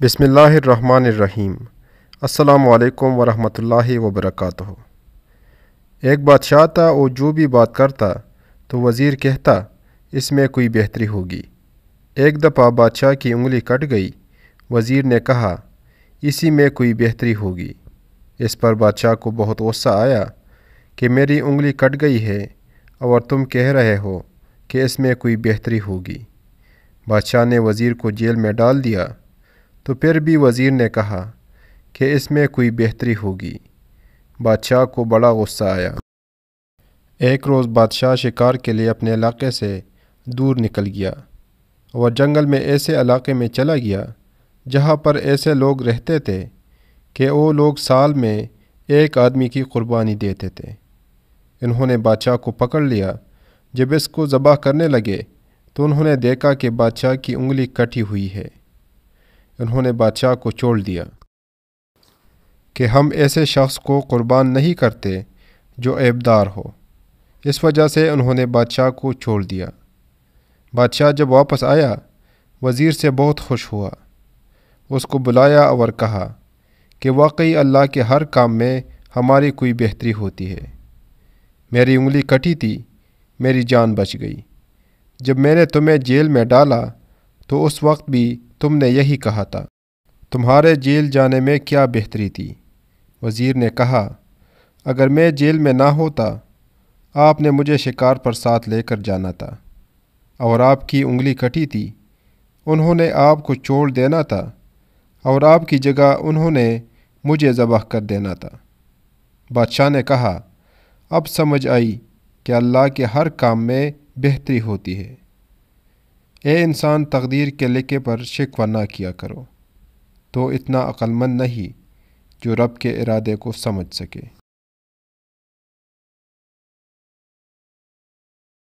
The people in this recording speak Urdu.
بسم اللہ الرحمن الرحیم۔ السلام علیکم ورحمۃ اللہ وبرکاتہ۔ ایک بادشاہ تھا، وہ جو بھی بات کرتا تو وزیر کہتا اس میں کوئی بہتری ہوگی۔ ایک دفعہ بادشاہ کی انگلی کٹ گئی۔ وزیر نے کہا اسی میں کوئی بہتری ہوگی۔ اس پر بادشاہ کو بہت غصہ آیا کہ میری انگلی کٹ گئی ہے اور تم کہہ رہے ہو کہ اس میں کوئی بہتری ہوگی۔ بادشاہ نے وزیر کو جیل میں ڈال دیا۔ تو پھر بھی وزیر نے کہا کہ اس میں کوئی بہتری ہوگی۔ بادشاہ کو بڑا غصہ آیا۔ ایک روز بادشاہ شکار کے لیے اپنے علاقے سے دور نکل گیا اور جنگل میں ایسے علاقے میں چلا گیا جہاں پر ایسے لوگ رہتے تھے کہ وہ لوگ سال میں ایک آدمی کی قربانی دیتے تھے۔ انہوں نے بادشاہ کو پکڑ لیا۔ جب اس کو ذبح کرنے لگے تو انہوں نے دیکھا کہ بادشاہ کی انگلی کٹی ہوئی ہے۔ انہوں نے بادشاہ کو چھوڑ دیا کہ ہم ایسے شخص کو قربان نہیں کرتے جو عیبدار ہو۔ اس وجہ سے انہوں نے بادشاہ کو چھوڑ دیا۔ بادشاہ جب واپس آیا وزیر سے بہت خوش ہوا۔ اس کو بلایا اور کہا کہ واقعی اللہ کے ہر کام میں ہماری کوئی بہتری ہوتی ہے۔ میری انگلی کٹی تھی، میری جان بچ گئی۔ جب میں نے تمہیں جیل میں ڈالا تو اس وقت بھی تم نے یہی کہا تھا۔ تمہارے جیل جانے میں کیا بہتری تھی؟ وزیر نے کہا اگر میں جیل میں نہ ہوتا آپ نے مجھے شکار پر ساتھ لے کر جانا تھا اور آپ کی انگلی کٹی تھی، انہوں نے آپ کو چھوڑ دینا تھا اور آپ کی جگہ انہوں نے مجھے ذبح کر دینا تھا۔ بادشاہ نے کہا اب سمجھ آئی کہ اللہ کے ہر کام میں بہتری ہوتی ہے۔ اے انسان، تقدیر کے لکھے پر شکوہ نہ کیا کرو، تو اتنا عقل مند نہیں جو رب کے ارادے کو سمجھ سکے۔